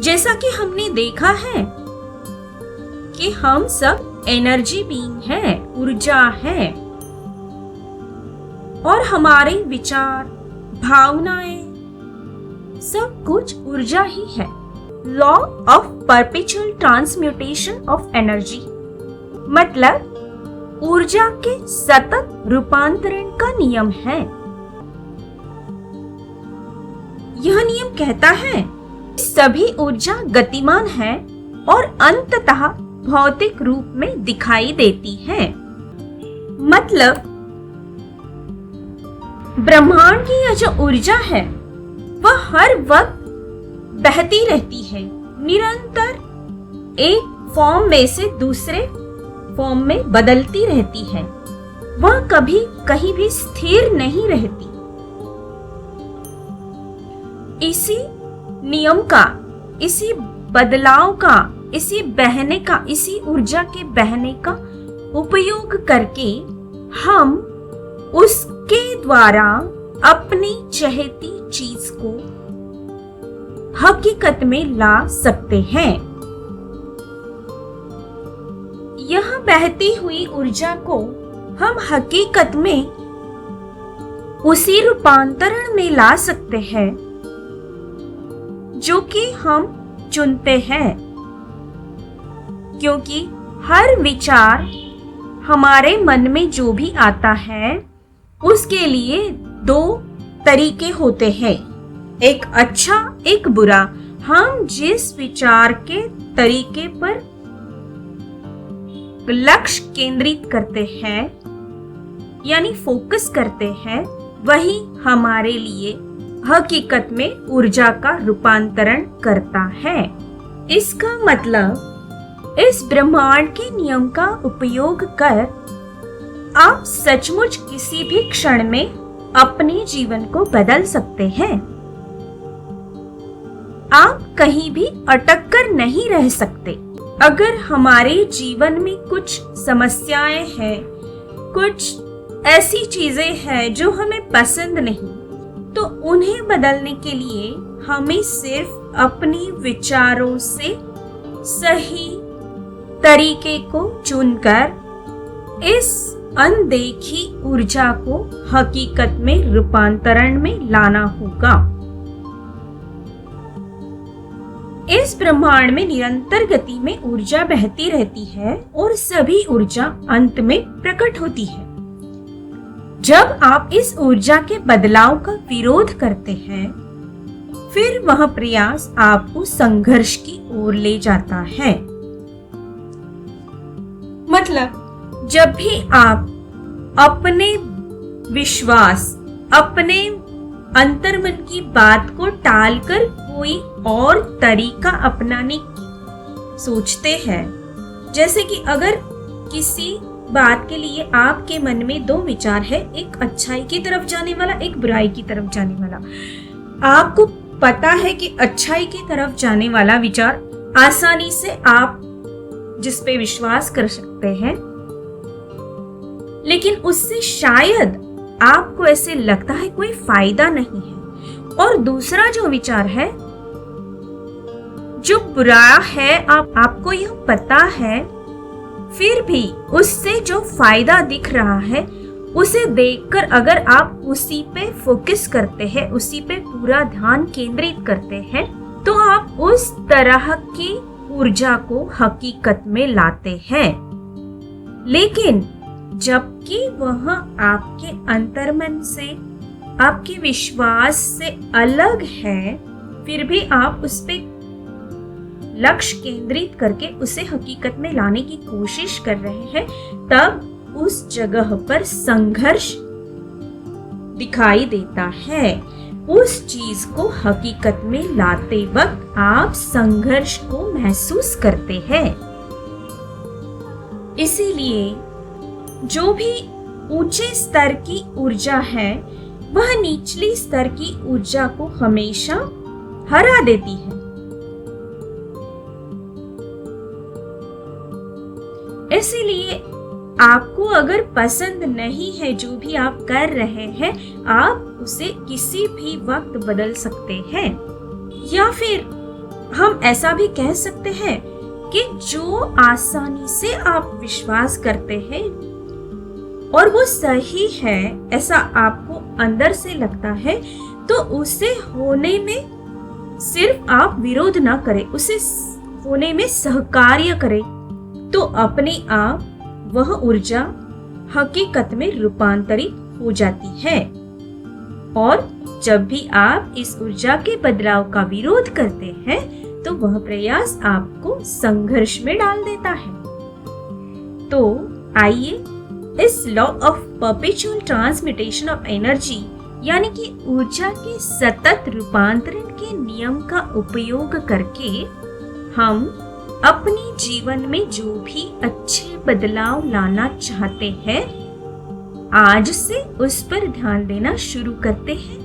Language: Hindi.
जैसा कि हमने देखा है कि हम सब एनर्जी बीइंग हैं, ऊर्जा है, और हमारे विचार, भावनाएं, सब कुछ ऊर्जा ही है। Law of perpetual transmutation of energy मतलब ऊर्जा के सतत रूपांतरण का नियम है। यह नियम कहता है सभी ऊर्जा गतिमान है और अंततः भौतिक रूप में दिखाई देती है। मतलब ब्रह्मांड की यह जो ऊर्जा है वह हर वक्त बहती रहती है, निरंतर एक फॉर्म में से दूसरे फॉर्म में बदलती रहती है। वह कभी कहीं भी स्थिर नहीं रहती। इसी नियम का, इसी बदलाव का, इसी बहने का, इसी ऊर्जा के बहने का उपयोग करके हम उसके द्वारा अपनी चहेती चीज को हकीकत में ला सकते हैं। यह बहती हुई ऊर्जा को हम हकीकत में उसी रूपांतरण में ला सकते हैं जो कि हम चुनते हैं, क्योंकि हर विचार हमारे मन में जो भी आता है उसके लिए दो तरीके होते हैं, एक अच्छा एक बुरा। हम जिस विचार के तरीके पर लक्ष्य केंद्रित करते हैं यानी फोकस करते हैं, वही हमारे लिए हकीकत में ऊर्जा का रूपांतरण करता है। इसका मतलब इस ब्रह्मांड के नियम का उपयोग कर आप सचमुच किसी भी क्षण में अपने जीवन को बदल सकते हैं। आप कहीं भी अटक कर नहीं रह सकते। अगर हमारे जीवन में कुछ समस्याएं हैं, कुछ ऐसी चीजें हैं जो हमें पसंद नहीं, तो उन्हें बदलने के लिए हमें सिर्फ अपने विचारों से सही तरीके को चुनकर इस अनदेखी ऊर्जा को हकीकत में रूपांतरण में लाना होगा। इस ब्रह्मांड में निरंतर गति में ऊर्जा बहती रहती है और सभी ऊर्जा अंत में प्रकट होती है। जब आप इस ऊर्जा के बदलाव का विरोध करते हैं, फिर वह प्रयास आपको संघर्ष की ओर ले जाता है। मतलब जब भी आप अपने विश्वास, अपने अंतर्मन की बात को टालकर कोई और तरीका अपनाने की सोचते हैं, जैसे कि अगर किसी बात के लिए आपके मन में दो विचार है, एक अच्छाई की तरफ जाने वाला, एक बुराई की तरफ जाने वाला, आपको पता है कि अच्छाई की तरफ जाने वाला विचार आसानी से आप जिस पे विश्वास कर सकते हैं, लेकिन उससे शायद आपको ऐसे लगता है कोई फायदा नहीं है। और दूसरा जो विचार है जो बुरा है, आपको यह पता है, फिर भी उससे जो फायदा दिख रहा है उसे देखकर अगर आप उसी पे फोकस करते हैं, उसी पे पूरा ध्यान केंद्रित करते हैं, तो आप उस तरह की ऊर्जा को हकीकत में लाते हैं। लेकिन जबकि वह आपके अंतर्मन से, आपके विश्वास से अलग है, फिर भी आप उस पे लक्ष्य केंद्रित करके उसे हकीकत में लाने की कोशिश कर रहे हैं, तब उस जगह पर संघर्ष दिखाई देता है। उस चीज को हकीकत में लाते वक्त आप संघर्ष को महसूस करते हैं। इसीलिए जो भी ऊंचे स्तर की ऊर्जा है वह निचली स्तर की ऊर्जा को हमेशा हरा देती है। इसीलिए आपको अगर पसंद नहीं है जो भी आप कर रहे हैं, आप उसे किसी भी वक्त बदल सकते हैं। या फिर हम ऐसा भी कह सकते हैं कि जो आसानी से आप विश्वास करते हैं और वो सही है, ऐसा आपको अंदर से लगता है, तो उसे होने में सिर्फ आप विरोध ना करें, उसे होने में सहकार्य करें, तो अपने आप वह ऊर्जा हकीकत में रूपांतरित हो जाती है। और जब भी आप इस ऊर्जा के बदलाव का विरोध करते हैं तो वह प्रयास आपको संघर्ष में डाल देता है। तो आइए इस law of perpetual transmutation of energy यानी कि ऊर्जा के सतत रूपांतरण के नियम का उपयोग करके हम अपने जीवन में जो भी अच्छे बदलाव लाना चाहते हैं, आज से उस पर ध्यान देना शुरू करते हैं